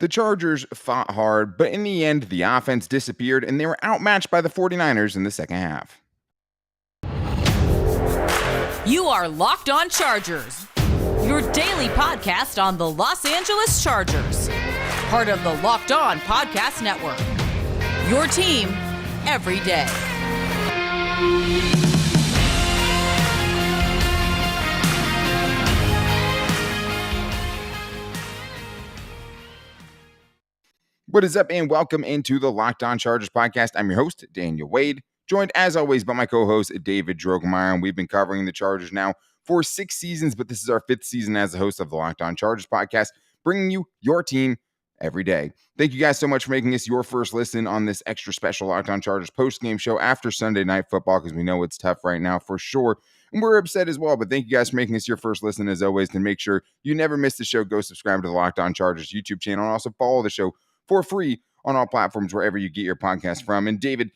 The Chargers fought hard, but in the end, the offense disappeared and they were outmatched by the 49ers in the second half. You are Locked On Chargers, your daily podcast on the Los Angeles Chargers, part of the Locked On Podcast Network, your team every day. What is up, and welcome into the Locked On Chargers podcast. I'm your host, Daniel Wade, joined as always by my co-host, David Drogemeyer, and we've been covering the Chargers now for 6 seasons, but this is our 5th season as the host of the Locked On Chargers podcast, bringing you your team every day. Thank you guys so much for making this your first listen on this extra special Locked On Chargers post-game show after Sunday Night Football, because we know it's tough right now for sure, and we're upset as well, but thank you guys for making this your first listen as always. To make sure you never miss the show, go subscribe to the Locked On Chargers YouTube channel, and also follow the show for free on all platforms wherever you get your podcast from. And David,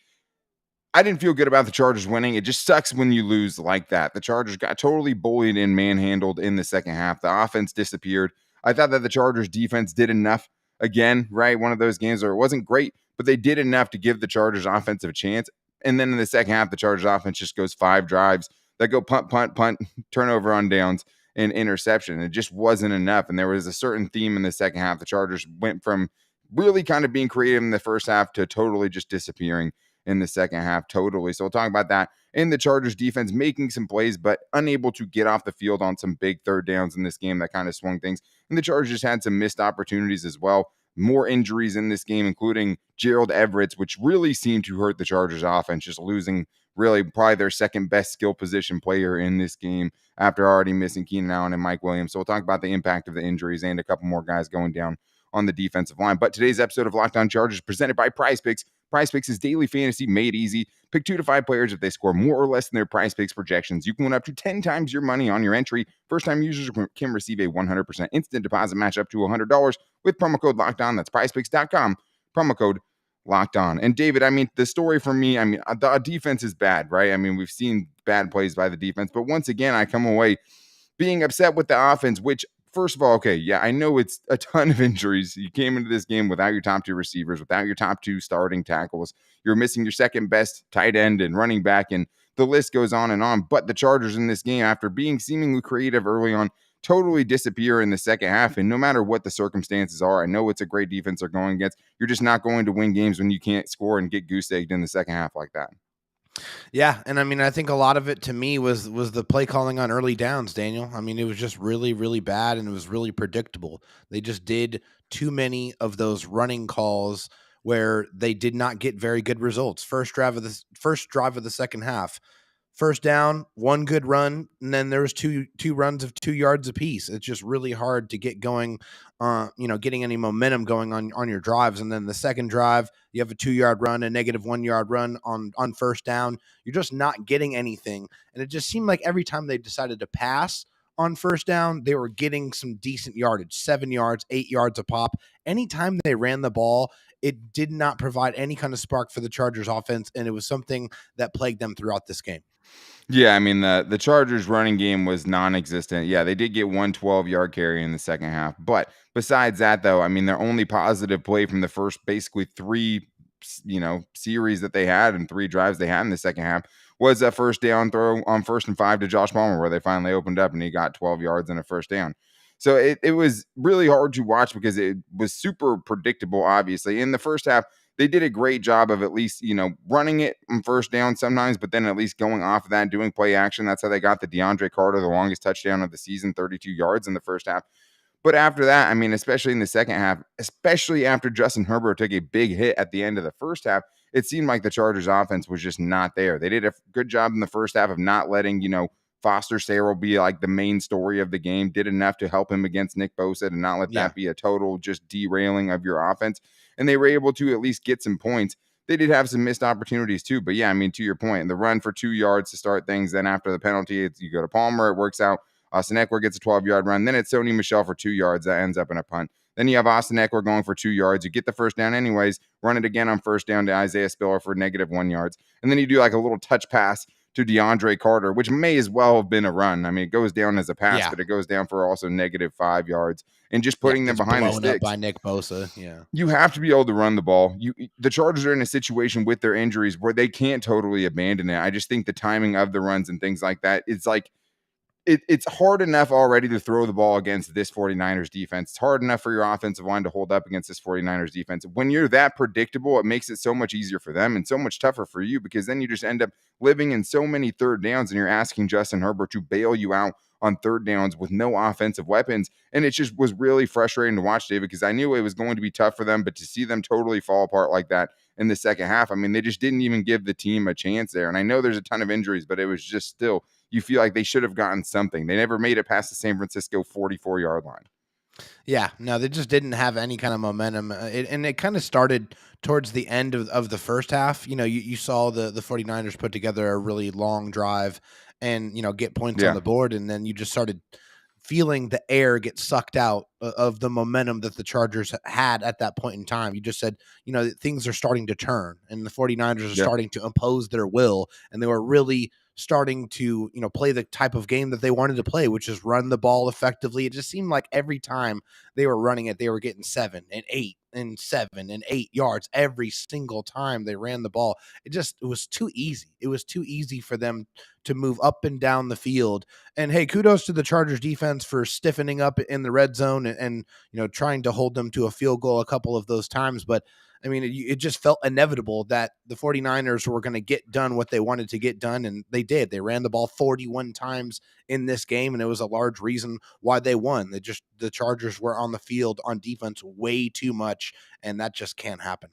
I didn't feel good about the Chargers winning. It just sucks when you lose like that. The Chargers got totally bullied and manhandled in the second half. The offense disappeared. I thought that the Chargers defense did enough again, right? One of those games where it wasn't great, but they did enough to give the Chargers offense a chance. And then in the second half, the Chargers offense just goes 5 drives that go punt, turnover on downs, and interception. It just wasn't enough. And there was a certain theme in the second half. The Chargers went from really kind of being creative in the first half to totally just disappearing in the second half totally. So we'll talk about that. And the Chargers defense making some plays, but unable to get off the field on some big third downs in this game that kind of swung things. And the Chargers had some missed opportunities as well. More injuries in this game, including Gerald Everett, which really seemed to hurt the Chargers offense, just losing really probably their second best skill position player in this game after already missing Keenan Allen and Mike Williams. So we'll talk about the impact of the injuries and a couple more guys going down on the defensive line. But today's episode of Locked On Chargers is presented by PrizePicks. PrizePicks is daily fantasy made easy. Pick 2 to 5 players. If they score more or less than their PrizePicks projections, you can win up to 10 times your money on your entry. First-time users can receive a 100% instant deposit match up to $100 with promo code Locked On. That's PrizePicks.com. Promo code Locked On. And David, I mean, the story for me, the defense is bad, right? I mean, we've seen bad plays by the defense, but once again, I come away being upset with the offense, which, first of all, okay, yeah, I know it's a ton of injuries. You came into this game without your top 2 receivers, without your top 2 starting tackles. You're missing your second best tight end and running back, and the list goes on and on. But the Chargers in this game, after being seemingly creative early on, totally disappear in the second half. And no matter what the circumstances are, I know it's a great defense they're going against. You're just not going to win games when you can't score and get goose-egged in the second half like that. Yeah, and I mean, I think a lot of it to me was the play calling on early downs, Daniel. I mean, it was just really, really bad, and it was really predictable. They just did too many of those running calls where they did not get very good results. First drive of the second half, first down, one good run, and then there was two runs of 2 yards apiece. It's just really hard to get going, getting any momentum going on your drives. And then the second drive, you have a 2-yard run, a negative 1 yard run on first down. You're just not getting anything. And it just seemed like every time they decided to pass on first down, they were getting some decent yardage, 7 yards, 8 yards a pop. Anytime they ran the ball, it did not provide any kind of spark for the Chargers offense. And it was something that plagued them throughout this game. Yeah, I mean, the Chargers running game was non-existent. Yeah, they did get 1 12-yard carry in the second half. But besides that, though, I mean, their only positive play from the first basically 3, series that they had and 3 drives they had in the second half was a first down throw on 1st and 5 to Josh Palmer, where they finally opened up and he got 12 yards and a first down. So it was really hard to watch because it was super predictable, obviously. In the first half, they did a great job of at least, running it on first down sometimes, but then at least going off of that, doing play action. That's how they got the DeAndre Carter, the longest touchdown of the season, 32 yards in the first half. But after that, I mean, especially in the second half, especially after Justin Herbert took a big hit at the end of the first half, it seemed like the Chargers offense was just not there. They did a good job in the first half of not letting, Foster Sarell be like the main story of the game, did enough to help him against Nick Bosa and not let that be a total just derailing of your offense. And they were able to at least get some points. They did have some missed opportunities too. But yeah, I mean, to your point, the run for 2 yards to start things. Then after the penalty, you go to Palmer, it works out. Austin Eckler gets a 12-yard run. Then it's Sony Michel for 2 yards. That ends up in a punt. Then you have Austin Eckler going for 2 yards. You get the first down anyways, run it again on first down to Isaiah Spiller for negative -1 yards. And then you do like a little touch pass to DeAndre Carter, which may as well have been a run. I mean, it goes down as a pass, but it goes down for also -5 yards, and just putting them Gets behind the blown up sticks. by Nick Bosa. Yeah. You have to be able to run the ball. The Chargers are in a situation with their injuries where they can't totally abandon it. I just think the timing of the runs and things like that, it's like it's hard enough already to throw the ball against this 49ers defense. It's hard enough for your offensive line to hold up against this 49ers defense. When you're that predictable, it makes it so much easier for them and so much tougher for you, because then you just end up living in so many third downs and you're asking Justin Herbert to bail you out on third downs with no offensive weapons. And it just was really frustrating to watch, David, because I knew it was going to be tough for them, but to see them totally fall apart like that in the second half, I mean, they just didn't even give the team a chance there. And I know there's a ton of injuries, but it was just still, you feel like they should have gotten something. They never made it past the San Francisco 44-yard line. Yeah, no, they just didn't have any kind of momentum. And it kind of started towards the end of the first half. You saw the 49ers put together a really long drive and, get points on the board. And then you just started feeling the air get sucked out of the momentum that the Chargers had at that point in time. You just said, things are starting to turn and the 49ers are starting to impose their will. And they were really starting to, play the type of game that they wanted to play, which is run the ball effectively. It just seemed like every time they were running it, they were getting 7 and 8 and 7 and 8 yards every single time they ran the ball. It was too easy. It was too easy for them to move up and down the field. And hey, kudos to the Chargers defense for stiffening up in the red zone and trying to hold them to a field goal a couple of those times. But I mean, it just felt inevitable that the 49ers were going to get done what they wanted to get done, and they did. They ran the ball 41 times in this game, and it was a large reason why they won. The Chargers were on the field on defense way too much, and that just can't happen.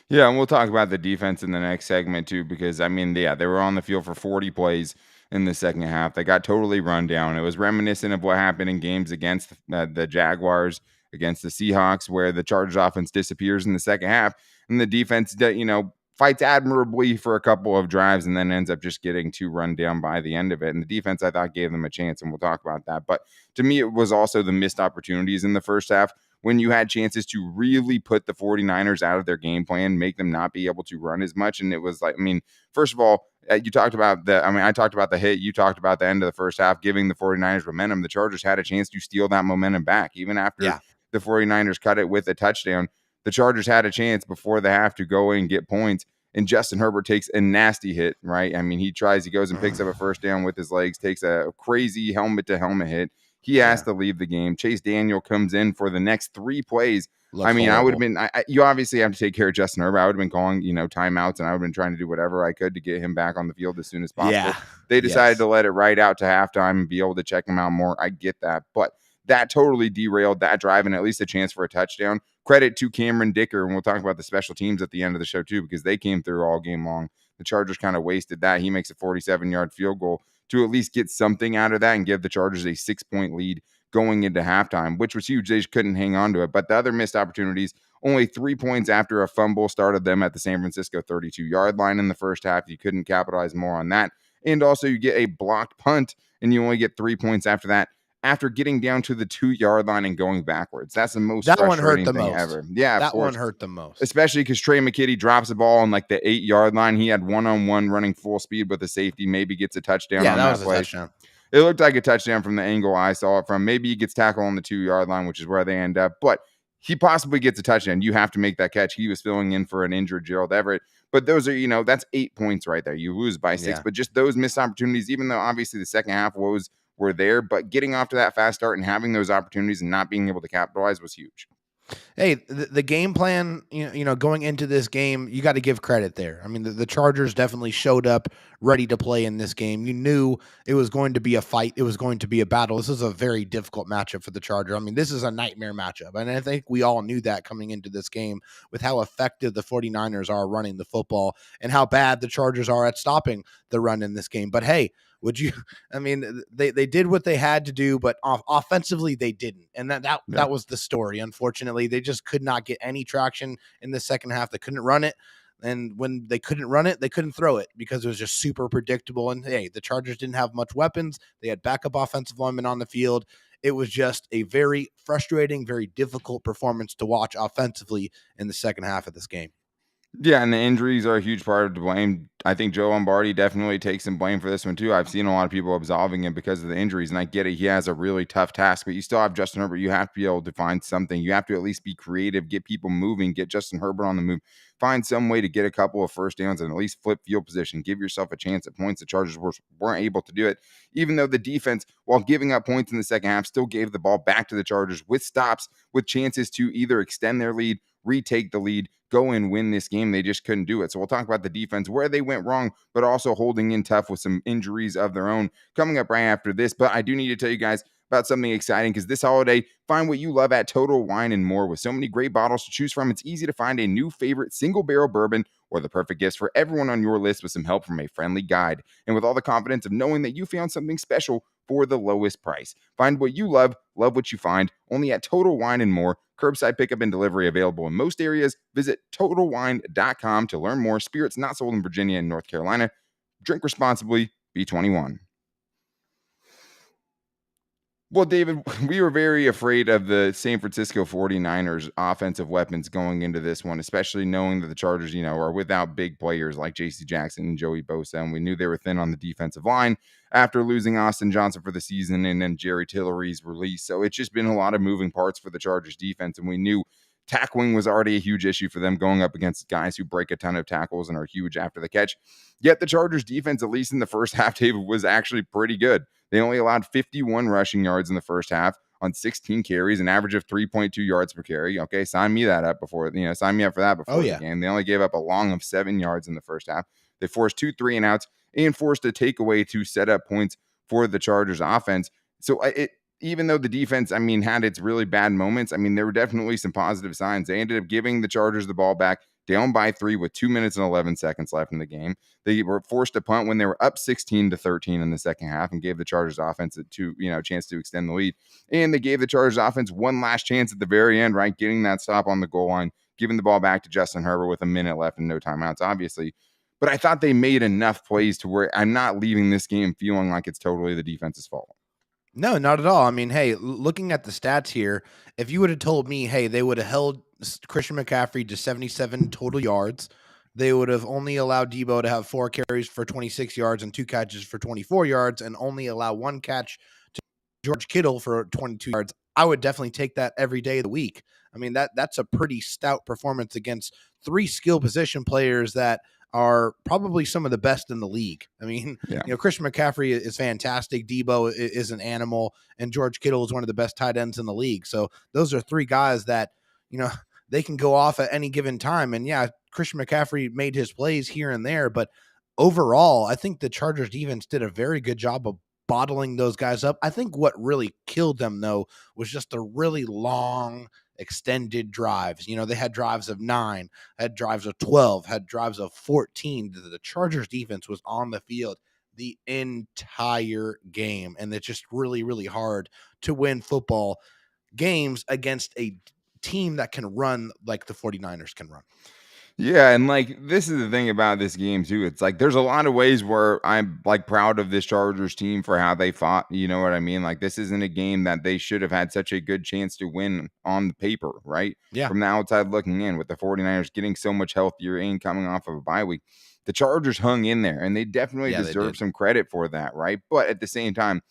Yeah, and we'll talk about the defense in the next segment too, because I mean, they were on the field for 40 plays in the second half. They got totally run down. It was reminiscent of what happened in games against the Jaguars, against the Seahawks, where the Chargers offense disappears in the second half, and the defense fights admirably for a couple of drives and then ends up just getting too run down by the end of it. And the defense, I thought, gave them a chance, and we'll talk about that. But to me, it was also the missed opportunities in the first half when you had chances to really put the 49ers out of their game plan, make them not be able to run as much. And it was like, I mean, first of all, you talked about I talked about the hit. You talked about the end of the first half, giving the 49ers momentum. The Chargers had a chance to steal that momentum back. Even after the 49ers cut it with a touchdown, the Chargers had a chance before the half to go in and get points. And Justin Herbert takes a nasty hit, right? I mean, he goes and picks up a first down with his legs, takes a crazy helmet-to-helmet hit. He has to leave the game. Chase Daniel comes in for the next 3 plays. I mean, horrible. I would have been you obviously have to take care of Justin Herbert. I would have been calling, timeouts, and I would have been trying to do whatever I could to get him back on the field as soon as possible. Yeah. They decided to let it right out to halftime and be able to check him out more. I get that. But that totally derailed that drive and at least a chance for a touchdown. Credit to Cameron Dicker, and we'll talk about the special teams at the end of the show too, because they came through all game long. The Chargers kind of wasted that. He makes a 47-yard field goal to at least get something out of that and give the Chargers a 6-point lead going into halftime, which was huge. They just couldn't hang on to it. But the other missed opportunities, only 3 points after a fumble, started them at the San Francisco 32-yard line in the first half. You couldn't capitalize more on that. And also you get a blocked punt, and you only get 3 points after that, after getting down to the 2-yard line and going backwards. That's the most frustrating thing ever. Yeah, that one hurt the most. Especially because Trey McKitty drops the ball on like the 8-yard line. He had one-on-one running full speed with a safety, maybe gets a touchdown on that was play. A touchdown. It looked like a touchdown from the angle I saw it from. Maybe he gets tackled on the 2-yard line, which is where they end up. But he possibly gets a touchdown. You have to make that catch. He was filling in for an injured Gerald Everett. But those are, that's 8 points right there. You lose by 6. But just those missed opportunities, even though obviously the second half were there, but getting off to that fast start and having those opportunities and not being able to capitalize was huge. Hey, the game plan, going into this game, you got to give credit there. I mean, the Chargers definitely showed up ready to play in this game. You knew it was going to be a fight. It was going to be a battle. This is a very difficult matchup for the Chargers. I mean, this is a nightmare matchup. And I think we all knew that coming into this game with how effective the 49ers are running the football and how bad the Chargers are at stopping the run in this game. But hey, they did what they had to do, but offensively they didn't. And that was the story. Unfortunately, they just could not get any traction in the second half. They couldn't run it. And when they couldn't run it, they couldn't throw it because it was just super predictable. And hey, the Chargers didn't have much weapons. They had backup offensive linemen on the field. It was just a very frustrating, very difficult performance to watch offensively in the second half of this game. Yeah, and the injuries are a huge part of the blame. I think Joe Lombardi definitely takes some blame for this one too. I've seen a lot of people absolving him because of the injuries, and I get it. He has a really tough task, but you still have Justin Herbert. You have to be able to find something. You have to at least be creative, get people moving, get Justin Herbert on the move, find some way to get a couple of first downs and at least flip field position. Give yourself a chance at points. The Chargers weren't able to do it, even though the defense, while giving up points in the second half, still gave the ball back to the Chargers with stops, with chances to either extend their lead, retake the lead, go and win this game. They just couldn't do it. So we'll talk about the defense, where they went wrong, but also holding in tough with some injuries of their own coming up right after this. But I do need to tell you guys about something exciting, because this holiday, find what you love at Total Wine and More. With so many great bottles to choose from, it's easy to find a new favorite single barrel bourbon or the perfect gifts for everyone on your list with some help from a friendly guide. And with all the confidence of knowing that you found something special for the lowest price. Find what you love what you find, only at Total Wine and More. Curbside pickup and delivery available in most areas. Visit TotalWine.com to learn more. Spirits not sold in Virginia and North Carolina. Drink responsibly. Be 21. Well, David, we were very afraid of the San Francisco 49ers offensive weapons going into this one, especially knowing that the Chargers, are without big players like J.C. Jackson and Joey Bosa. And we knew they were thin on the defensive line after losing Austin Johnson for the season and then Jerry Tillery's release. So it's just been a lot of moving parts for the Chargers defense. And we knew tackling was already a huge issue for them, going up against guys who break a ton of tackles and are huge after the catch. Yet the Chargers defense, at least in the first half, David, was actually pretty good. They only allowed 51 rushing yards in the first half on 16 carries, an average of 3.2 yards per carry. Okay, sign me that up sign me up for that before the game. They only gave up a long of 7 yards in the first half. They forced 2 3-and-outs and forced a takeaway to set up points for the Chargers offense. So even though the defense, had its really bad moments, there were definitely some positive signs. They ended up giving the Chargers the ball back down by 3 with 2 minutes and 11 seconds left in the game. They were forced to punt when they were up 16-13 in the second half and gave the Chargers offense a chance to extend the lead. And they gave the Chargers offense one last chance at the very end, right? Getting that stop on the goal line, giving the ball back to Justin Herbert with a minute left and no timeouts, obviously. But I thought they made enough plays to where I'm not leaving this game feeling like it's totally the defense's fault. No, not at all. Hey, looking at the stats here, if you would have told me, hey, they would have held Christian McCaffrey to 77 total yards, they would have only allowed Debo to have 4 carries for 26 yards and 2 catches for 24 yards and only allow 1 catch to George Kittle for 22 yards, I would definitely take that every day of the week. That's a pretty stout performance against 3 skill position players that are probably some of the best in the league. Christian McCaffrey is fantastic. Debo is an animal, and George Kittle is one of the best tight ends in the league. So those are 3 guys that, they can go off at any given time. And yeah, Christian McCaffrey made his plays here and there, but overall, I think the Chargers defense did a very good job of bottling those guys up. I think what really killed them, though, was just the really long extended drives. They had drives of 9, had drives of 12, had drives of 14. The Chargers defense was on the field the entire game, and it's just really, really hard to win football games against a team that can run like the 49ers can run. Yeah, and this is the thing about this game too. It's there's a lot of ways where I'm proud of this Chargers team for how they fought. You know what I mean? This isn't a game that they should have had such a good chance to win on the paper, right? Yeah. From the outside looking in, with the 49ers getting so much healthier and coming off of a bye week, the Chargers hung in there, and they definitely deserve some credit for that, right? But at the same time,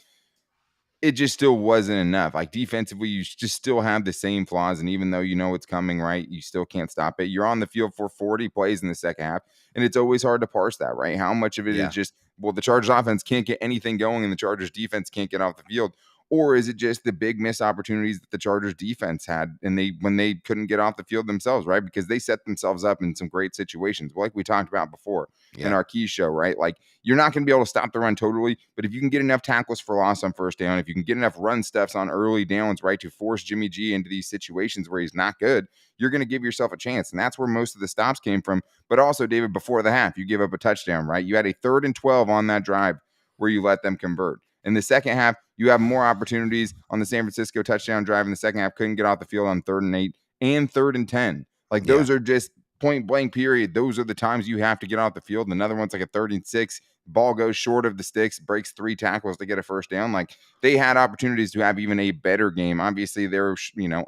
it just still wasn't enough. Defensively, you just still have the same flaws. And even though you know it's coming, right, you still can't stop it. You're on the field for 40 plays in the second half. And it's always hard to parse that, right? How much of it is just, the Chargers offense can't get anything going and the Chargers defense can't get off the field? Or is it just the big missed opportunities that the Chargers defense had and when they couldn't get off the field themselves, right? Because they set themselves up in some great situations, like we talked about before in our key show, right? You're not going to be able to stop the run totally, but if you can get enough tackles for loss on first down, if you can get enough run stuffs on early downs, right, to force Jimmy G into these situations where he's not good, you're going to give yourself a chance. And that's where most of the stops came from. But also, David, before the half, you give up a touchdown, right? You had a 3rd and 12 on that drive where you let them convert. In the second half, you have more opportunities on the San Francisco touchdown drive in the second half. Couldn't get off the field on 3rd and 8 and 3rd and 10. Those are just point blank period. Those are the times you have to get off the field. And another one's a 3rd and 6. Ball goes short of the sticks, breaks 3 tackles to get a first down. They had opportunities to have even a better game. Obviously, they're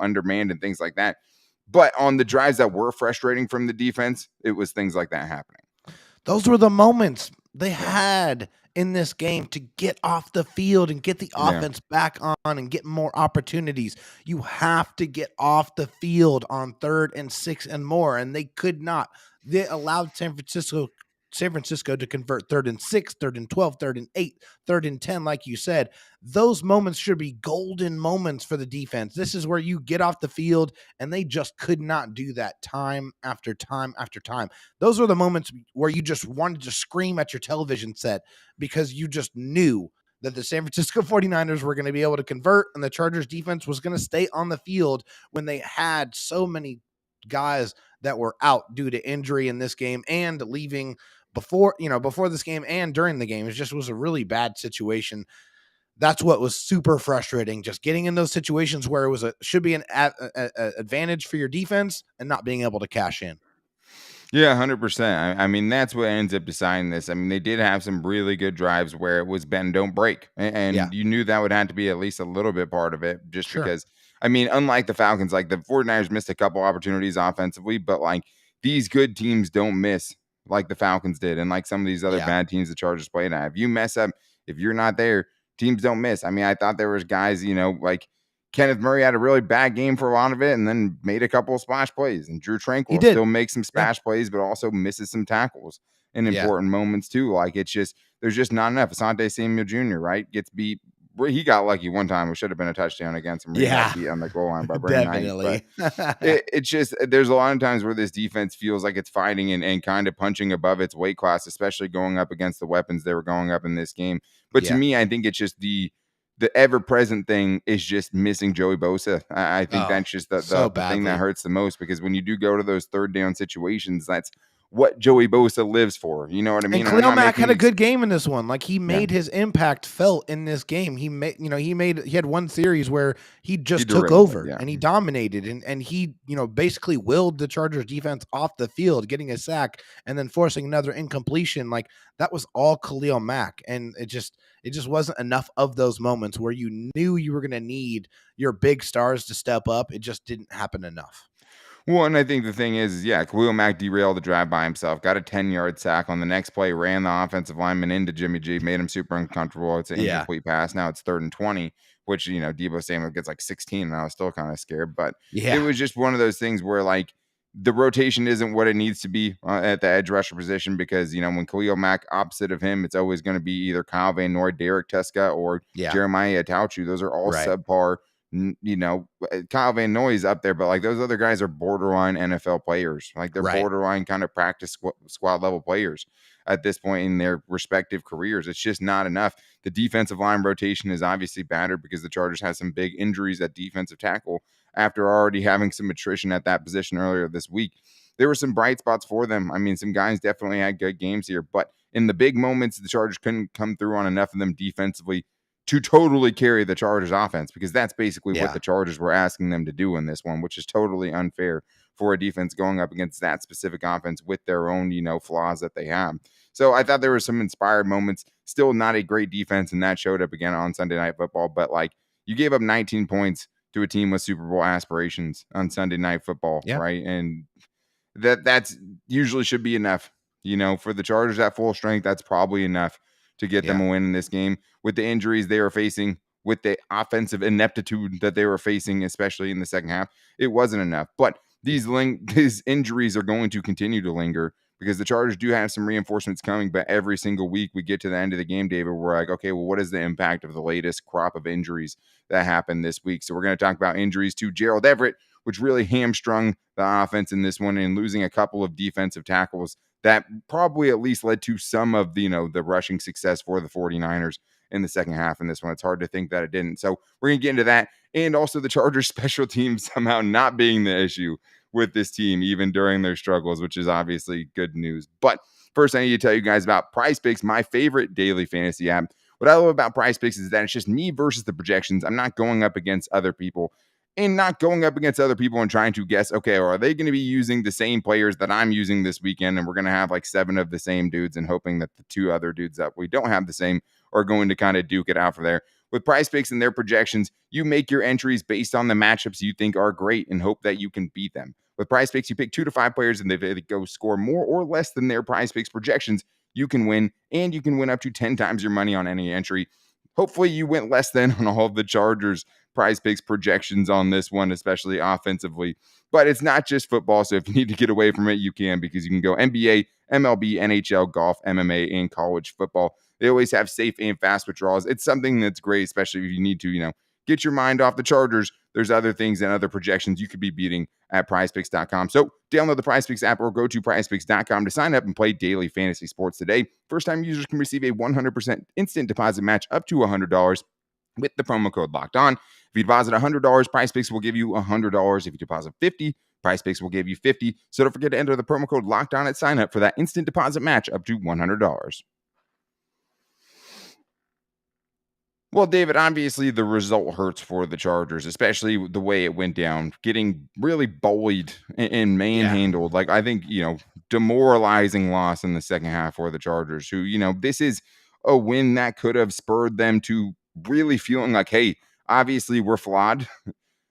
undermanned and things like that. But on the drives that were frustrating from the defense, it was things like that happening. Those were the moments they had in this game to get off the field and get the offense back on and get more opportunities. You have to get off the field on 3rd and 6 and more, and they could not. They allowed San Francisco to convert 3rd and 6, 3rd and 12, 3rd and 8, 3rd and 10, like you said. Those moments should be golden moments for the defense. This is where you get off the field, and they just could not do that time after time after time. Those are the moments where you just wanted to scream at your television set because you just knew that the San Francisco 49ers were going to be able to convert and the Chargers defense was going to stay on the field when they had so many guys that were out due to injury in this game and leaving before this game and during the game. It just was a really bad situation. That's what was super frustrating, just getting in those situations where it should be an advantage for your defense and not being able to cash in. Yeah, 100%. I mean, that's what ends up deciding this. I mean, they did have some really good drives where it was bend, don't break. And you knew that would have to be at least a little bit part of it just because, I mean, unlike the Falcons, like the 49ers missed a couple opportunities offensively, but like these good teams don't miss like the Falcons did. And like some of these other bad teams the Chargers played at. If you mess up, if you're not there, teams don't miss. I mean, I thought there was guys, like Kenneth Murray had a really bad game for a lot of it and then made a couple of splash plays. And Drew Tranquil still makes some splash plays, but also misses some tackles in important moments too. Like it's just, there's just not enough. Asante Samuel Jr., right? Gets beat. He got lucky one time. It should have been a touchdown against him. He got beat on the goal line by Brandon Knight. But it's just, there's a lot of times where this defense feels like it's fighting and kind of punching above its weight class, especially going up against the weapons they were going up in this game. But to me, I think it's just the ever-present thing is just missing Joey Bosa. I think that's just the thing that hurts the most, because when you do go to those third down situations, that's what Joey Bosa lives for. You know what I mean? And Khalil Mack had a good game in this one. Like he made his impact felt in this game. He had one series where he took over and he dominated and he, basically willed the Chargers defense off the field, getting a sack and then forcing another incompletion. Like that was all Khalil Mack. And it just wasn't enough of those moments where you knew you were going to need your big stars to step up. It just didn't happen enough. Well, and I think the thing is, Khalil Mack derailed the drive by himself, got a 10-yard sack on the next play, ran the offensive lineman into Jimmy G, made him super uncomfortable. It's an incomplete pass. Now it's 3rd and 20, which, Deebo Samuel gets like 16, and I was still kind of scared. But it was just one of those things where, like, the rotation isn't what it needs to be at the edge rusher position, because, when Khalil Mack opposite of him, it's always going to be either Kyle Van Noy, Derek Tuska, or Jeremiah Tauchu. Those are all subpar. Kyle Van Noy is up there, but like those other guys are borderline NFL players. Like they're borderline kind of practice squad level players at this point in their respective careers. It's just not enough. The defensive line rotation is obviously battered because the Chargers had some big injuries at defensive tackle after already having some attrition at that position earlier this week. There were some bright spots for them. I mean, some guys definitely had good games here, but in the big moments, the Chargers couldn't come through on enough of them defensively to totally carry the Chargers offense, because that's basically what the Chargers were asking them to do in this one, which is totally unfair for a defense going up against that specific offense with their own, flaws that they have. So I thought there were some inspired moments. Still not a great defense, and that showed up again on Sunday Night Football. But like, you gave up 19 points to a team with Super Bowl aspirations on Sunday Night Football, right? And that's usually should be enough. For the Chargers at full strength, that's probably enough to get them a win in this game. With the injuries they were facing, with the offensive ineptitude that they were facing, especially in the second half, it wasn't enough. But these injuries are going to continue to linger, because the Chargers do have some reinforcements coming, but every single week we get to the end of the game, David, we're like, okay, well, what is the impact of the latest crop of injuries that happened this week? So we're going to talk about injuries to Gerald Everett, which really hamstrung the offense in this one, and losing a couple of defensive tackles that probably at least led to some of the, the rushing success for the 49ers in the second half in this one. It's hard to think that it didn't. So we're going to get into that. And also the Chargers special teams somehow not being the issue with this team, even during their struggles, which is obviously good news. But first, I need to tell you guys about PrizePicks, my favorite daily fantasy app. What I love about PrizePicks is that it's just me versus the projections. I'm not going up against other people. And not going up against other people and trying to guess, okay, or are they going to be using the same players that I'm using this weekend? And we're going to have like 7 of the same dudes, and hoping that the 2 other dudes that we don't have the same are going to kind of duke it out from there. With PrizePicks and their projections, you make your entries based on the matchups you think are great and hope that you can beat them. With PrizePicks, you pick 2 to 5 players and they go score more or less than their PrizePicks projections. You can win, and you can win up to 10 times your money on any entry. Hopefully you went less than on all of the Chargers PrizePicks projections on this one, especially offensively. But it's not just football, so if you need to get away from it, you can, because you can go NBA, MLB, NHL, golf, MMA, and college football. They always have safe and fast withdrawals. It's something that's great, especially if you need to, get your mind off the Chargers. There's other things and other projections you could be beating at prizepicks.com. So download the PrizePicks app or go to prizepicks.com to sign up and play daily fantasy sports today. First-time users can receive a 100% instant deposit match up to $100 with the promo code Locked On. If you deposit $100, PrizePicks will give you $100. If you deposit $50, PrizePicks will give you $50. So don't forget to enter the promo code Locked On at sign up for that instant deposit match up to $100. Well, David, obviously the result hurts for the Chargers, especially the way it went down, getting really bullied and manhandled. Like, I think, demoralizing loss in the second half for the Chargers, who, this is a win that could have spurred them to really feeling like, hey, obviously we're flawed,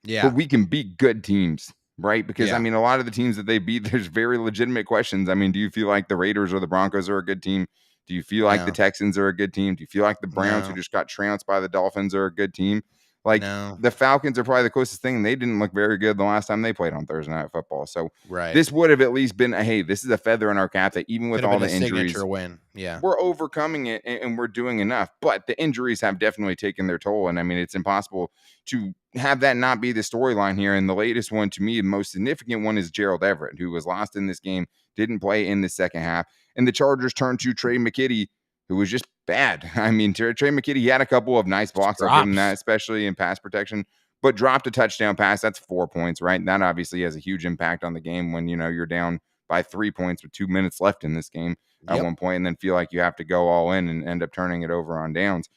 but we can beat good teams, right? Because, a lot of the teams that they beat, there's very legitimate questions. Do you feel like the Raiders or the Broncos are a good team? Do you feel like the Texans are a good team? Do you feel like the Browns, who just got trounced by the Dolphins, are a good team? Like, the Falcons are probably the closest thing. They didn't look very good the last time they played on Thursday Night Football. So this would have at least been hey, this is a feather in our cap that even with all the injuries, win. We're overcoming it and we're doing enough. But the injuries have definitely taken their toll. And it's impossible to have that not be the storyline here. And the latest one, to me, the most significant one, is Gerald Everett, who was lost in this game, didn't play in the second half. And the Chargers turned to Trey McKitty, who was just bad. Trey McKitty, he had a couple of nice blocks. I'll give him that, especially in pass protection, but dropped a touchdown pass. That's 4 points, right? And that obviously has a huge impact on the game when, you're down by 3 points with 2 minutes left in this game at one point, and then feel like you have to go all in and end up turning it over on downs.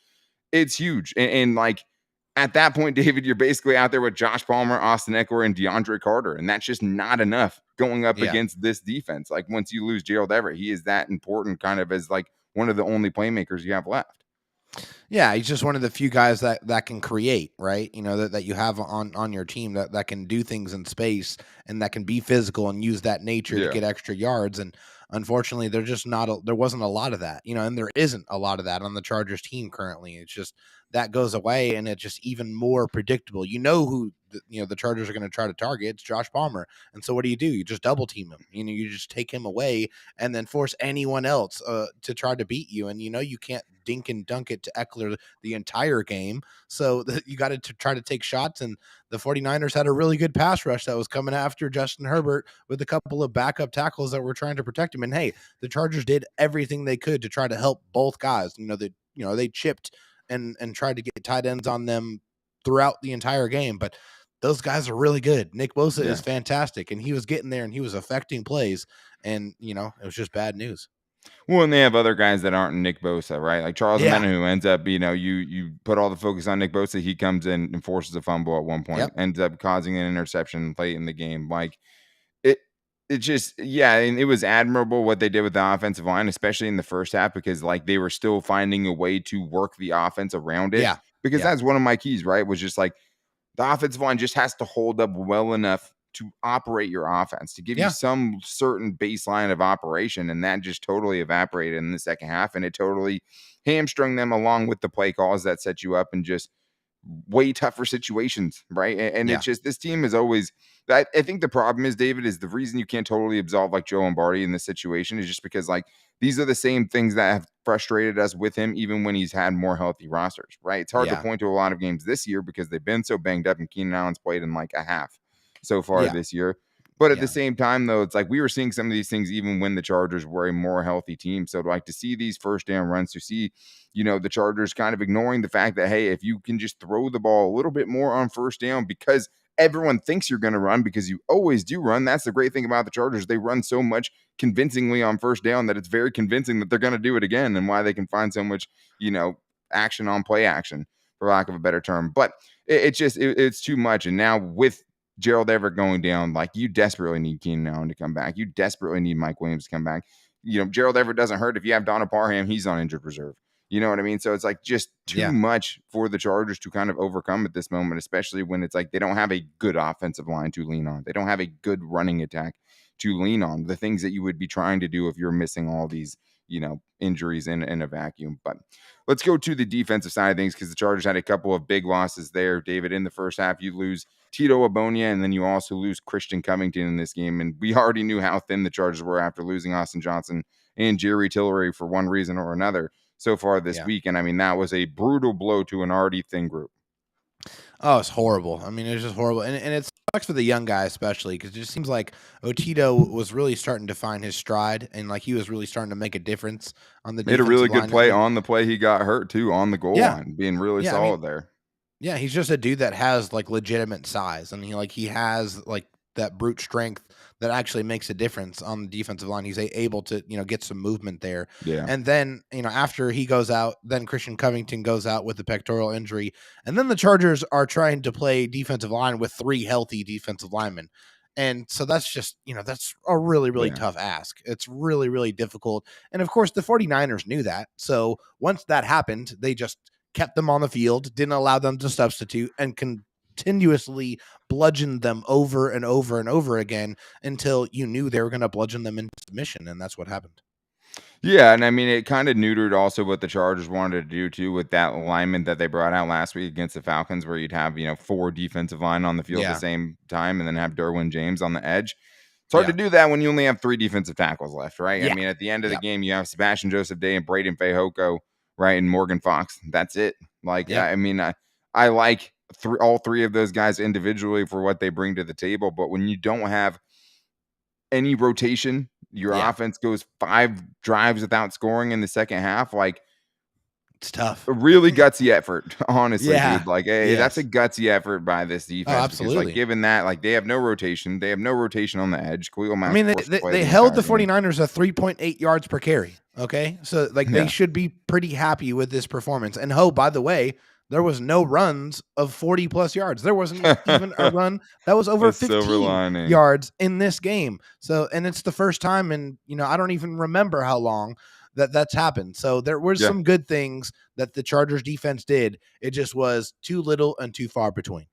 It's huge. And like, at that point, David, you're basically out there with Josh Palmer, Austin Eckler, and DeAndre Carter, and that's just not enough going up against this defense. Like, once you lose Gerald Everett, he is that important kind of as like one of the only playmakers you have left. Yeah, he's just one of the few guys that can create, right? That you have on your team that can do things in space and that can be physical and use that nature to get extra yards. And unfortunately, there wasn't a lot of that, and there isn't a lot of that on the Chargers team currently. It's just that goes away, and it's just even more predictable. Who the Chargers are going to try to target. It's Josh Palmer. And so what do? You just double team him. You just take him away and then force anyone else to try to beat you. And you can't dink and dunk it to Eckler the entire game. So you got to try to take shots. And the 49ers had a really good pass rush that was coming after Justin Herbert with a couple of backup tackles that were trying to protect him. And hey, the Chargers did everything they could to try to help both guys. They chipped and tried to get tight ends on them throughout the entire game, but those guys are really good. Nick Bosa is fantastic, and he was getting there and he was affecting plays, and it was just bad news. Well, and they have other guys that aren't Nick Bosa, right? Like Charles Mena, who ends up, you put all the focus on Nick Bosa, he comes in and forces a fumble at one point, ends up causing an interception late in the game. Like, it just, and it was admirable what they did with the offensive line, especially in the first half, because like they were still finding a way to work the offense around it. Because that's one of my keys, right? Was just like the offensive line just has to hold up well enough to operate your offense, to give you some certain baseline of operation. And that just totally evaporated in the second half. And it totally hamstrung them, along with the play calls that set you up in just way tougher situations, right? And it's just, this team is always, I think the problem is, David, is the reason you can't totally absolve like Joe Lombardi in this situation is just because like these are the same things that have frustrated us with him, even when he's had more healthy rosters, right? It's hard to point to a lot of games this year because they've been so banged up, and Keenan Allen's played in like a half so far this year. But at the same time, though, it's like we were seeing some of these things even when the Chargers were a more healthy team. So like to see these first down runs, to see, the Chargers kind of ignoring the fact that, hey, if you can just throw the ball a little bit more on first down, because everyone thinks you're going to run, because you always do run. That's the great thing about the Chargers. They run so much convincingly on first down that it's very convincing that they're going to do it again, and why they can find so much, action on play action, for lack of a better term. But it's too much. And now with Gerald Everett going down, like, you desperately need Keenan Allen to come back. You desperately need Mike Williams to come back. Gerald Everett doesn't hurt. If you have Donna Parham, he's on injured reserve. You know what I mean? So it's like just too Yeah. much for the Chargers to kind of overcome at this moment, especially when it's like they don't have a good offensive line to lean on. They don't have a good running attack to lean on. The things that you would be trying to do if you're missing all these, injuries in a vacuum. But let's go to the defensive side of things because the Chargers had a couple of big losses there. David, in the first half, you lose Tito Abonia, and then you also lose Christian Covington in this game. And we already knew how thin the Chargers were after losing Austin Johnson and Jerry Tillery for one reason or another so far this week. And I mean, that was a brutal blow to an already thin group. Oh, it's horrible. I mean, it's just horrible. And it sucks for the young guy, especially because it just seems like Otito was really starting to find his stride and like he was really starting to make a difference on the Made a defensive really good line. play on the play he got hurt too on the goal line, being really solid there. Yeah, he's just a dude that has like legitimate size. I mean, like he has like that brute strength that actually makes a difference on the defensive line. He's able to, get some movement there. Yeah. And then, after he goes out, then Christian Covington goes out with a pectoral injury. And then the Chargers are trying to play defensive line with 3 healthy defensive linemen. And so that's just, that's a really, really tough ask. It's really, really difficult. And of course, the 49ers knew that. So once that happened, they just kept them on the field, didn't allow them to substitute, and continuously bludgeoned them over and over and over again until you knew they were going to bludgeon them into submission, and that's what happened. Yeah, and I mean, it kind of neutered also what the Chargers wanted to do too with that alignment that they brought out last week against the Falcons, where you'd have 4 defensive line on the field at the same time, and then have Derwin James on the edge. It's hard to do that when you only have 3 defensive tackles left, right? I mean, at the end of the game, you have Sebastian Joseph Day and Braden Fehoko, right, and Morgan Fox. That's it. Like, I mean, I like all 3 of those guys individually for what they bring to the table, but when you don't have any rotation, your offense goes 5 drives without scoring in the second half, like, it's tough. A really gutsy effort, honestly, dude. Like, hey, Yes. that's a gutsy effort by this defense. Absolutely. Because, like, given that, like, they have no rotation. They have no rotation on the edge. Khalil Mack, I mean, forced to play they held the entire game. 49ers at 3.8 yards per carry. Okay. So, like, they should be pretty happy with this performance. And, by the way, there was no runs of 40-plus yards. There wasn't even a run that was over 15 yards in this game. So, and it's the first time in, I don't even remember how long that's happened. So there were some good things that the Chargers defense did. It just was too little and too far between.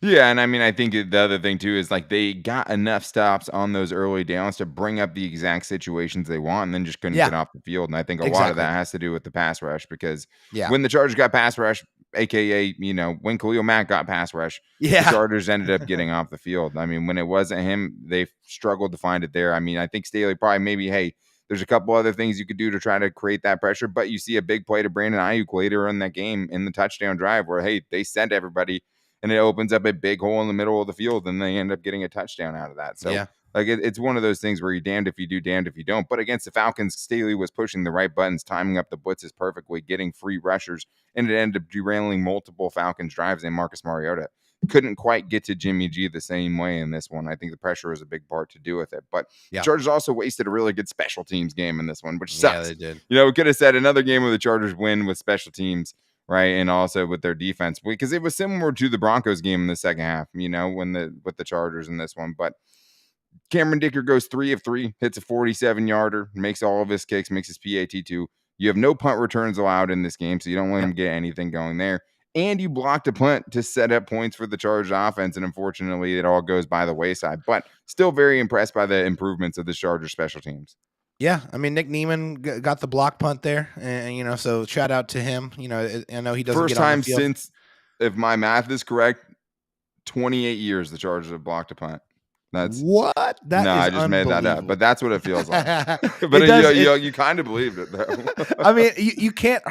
Yeah, and I mean, I think the other thing too is like they got enough stops on those early downs to bring up the exact situations they want, and then just couldn't get off the field. And I think a lot of that has to do with the pass rush because when the Chargers got pass rush, aka when Khalil Mack got pass rush, the Chargers ended up getting off the field. I mean, when it wasn't him, they struggled to find it there. I mean, I think Staley probably maybe there's a couple other things you could do to try to create that pressure, but you see a big play to Brandon Ayuk later in that game in the touchdown drive where they sent everybody. And it opens up a big hole in the middle of the field, and they end up getting a touchdown out of that. So, like, it's one of those things where you're damned if you do, damned if you don't. But against the Falcons, Staley was pushing the right buttons, timing up the blitzes perfectly, getting free rushers, and it ended up derailing multiple Falcons drives. And Marcus Mariota couldn't quite get to Jimmy G the same way in this one. I think the pressure was a big part to do with it. But the Chargers also wasted a really good special teams game in this one, which sucks. Yeah, they did. We could have said another game where the Chargers win with special teams. Right, and also with their defense, because it was similar to the Broncos game in the second half, with the Chargers in this one. But Cameron Dicker goes 3 of 3, hits a 47-yarder, makes all of his kicks, makes his PAT too. You have no punt returns allowed in this game, so you don't let him get anything going there. And you blocked a punt to set up points for the Chargers offense, and unfortunately, it all goes by the wayside. But still very impressed by the improvements of the Chargers special teams. Yeah, I mean, Nick Neiman got the block punt there, and so shout out to him. I know he doesn't first get on time the field. Since, if my math is correct, 28 years the Chargers have blocked a punt. That's what? I just made that up, but that's what it feels like. But you kind of believed it, though. I mean, you can't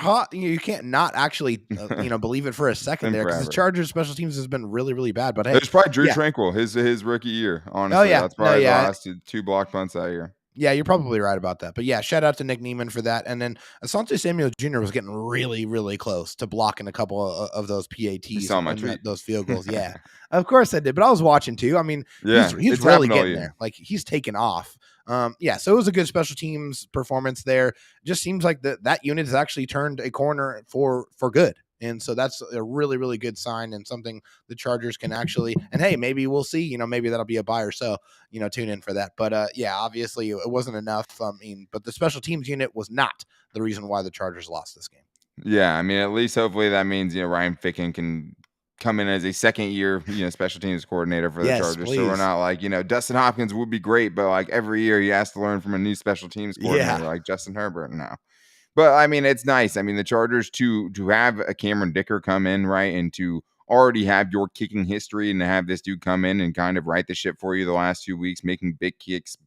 not actually believe it for a second there, because the Chargers special teams has been really, really bad. But hey, it's probably Drew Tranquil, his rookie year. Honestly, that's probably the last 2 block punts that year. Yeah, you're probably right about that. But yeah, shout out to Nick Neiman for that. And then Asante Samuel Jr. was getting really, really close to blocking a couple of those PATs and those field goals. Yeah, of course I did. But I was watching too. I mean, he's really getting there. Like, he's taken off. So it was a good special teams performance there. It just seems like that unit has actually turned a corner for good. And so that's a really, really good sign and something the Chargers can actually, and hey, maybe we'll see, maybe that'll be a buy or so, tune in for that. But obviously it wasn't enough. But the special teams unit was not the reason why the Chargers lost this game. Yeah, I mean, at least hopefully that means, Ryan Ficken can come in as a second year, special teams coordinator for the Yes, Chargers. So we're please. not like, Dustin Hopkins would be great, but like every year he has to learn from a new special teams Yeah. coordinator like Justin Herbert now. But I mean, it's nice. I mean, the Chargers to have a Cameron Dicker come in, right, and to already have your kicking history and to have this dude come in and kind of right the ship for you the last 2 weeks, making big kicks,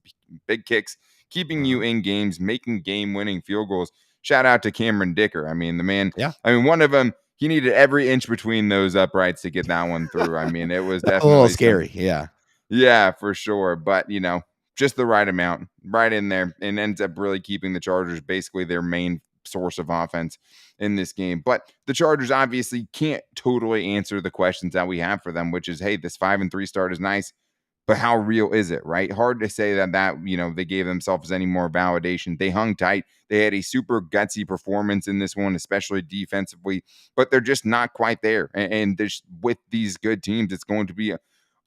keeping you Mhm. in games, making game-winning field goals. Shout out to Cameron Dicker. I mean, the man. Yeah. I mean, one of them. He needed every inch between those uprights to get that one through. I mean, it was A little definitely some. scary. Yeah. Yeah, for sure. But, just the right amount, right in there, and ends up really keeping the Chargers basically their main source of offense in this game. But the Chargers obviously can't totally answer the questions that we have for them, which is, hey, this 5-3 start is nice, but how real is it, right? Hard to say that they gave themselves any more validation. They hung tight. They had a super gutsy performance in this one, especially defensively, but they're just not quite there. And there's, with these good teams, it's going to be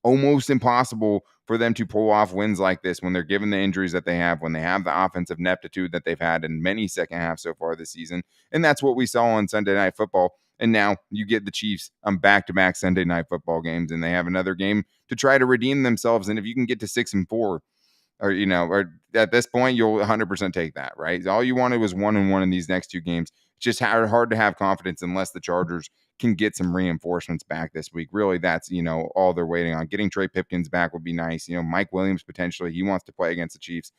almost impossible for them to pull off wins like this when they're given the injuries that they have, when they have the offensive ineptitude that they've had in many second halves so far this season. And that's what we saw on Sunday Night Football. And now you get the Chiefs on back-to-back Sunday Night Football games, and they have another game to try to redeem themselves. And if you can get to 6-4, or at this point, you'll 100% take that, right? All you wanted was 1-1 in these next two games. It's just hard to have confidence unless the Chargers can get some reinforcements back this week. Really, that's, all they're waiting on. Getting Trey Pipkins back would be nice. Mike Williams, potentially, he wants to play against the Chiefs.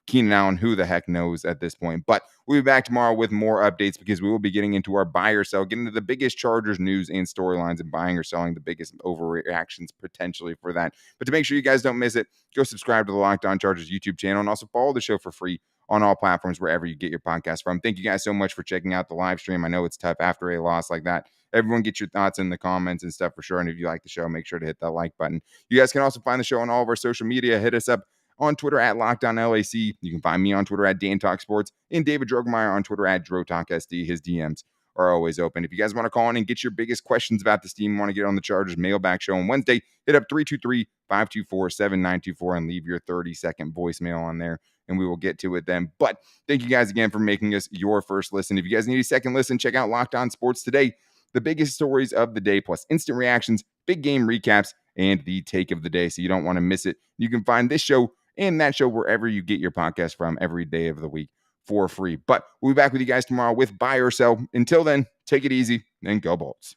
Keenan Allen, who the heck knows at this point. But we'll be back tomorrow with more updates because we will be getting into our buy or sell, getting into the biggest Chargers news and storylines and buying or selling the biggest overreactions potentially for that. But to make sure you guys don't miss it, go subscribe to the Locked On Chargers YouTube channel and also follow the show for free on all platforms wherever you get your podcast from. Thank you guys so much for checking out the live stream. I know it's tough after a loss like that. Everyone get your thoughts in the comments and stuff for sure. And if you like the show, make sure to hit that like button. You guys can also find the show on all of our social media. Hit us up on Twitter at LockedOnLAC. You can find me on Twitter at DanTalkSports and David Drogemeyer on Twitter at DroTalkSD. His DMs are always open. If you guys want to call in and get your biggest questions about this team, want to get on the Chargers mailbag show on Wednesday, hit up 323-524-7924 and leave your 30-second voicemail on there, and we will get to it then. But thank you guys again for making us your first listen. If you guys need a second listen, check out Locked On Sports Today. The biggest stories of the day, plus instant reactions, big game recaps, and the take of the day, so you don't want to miss it. You can find this show and that show wherever you get your podcast from every day of the week for free. But we'll be back with you guys tomorrow with buy or sell. Until then, take it easy and go Bolts.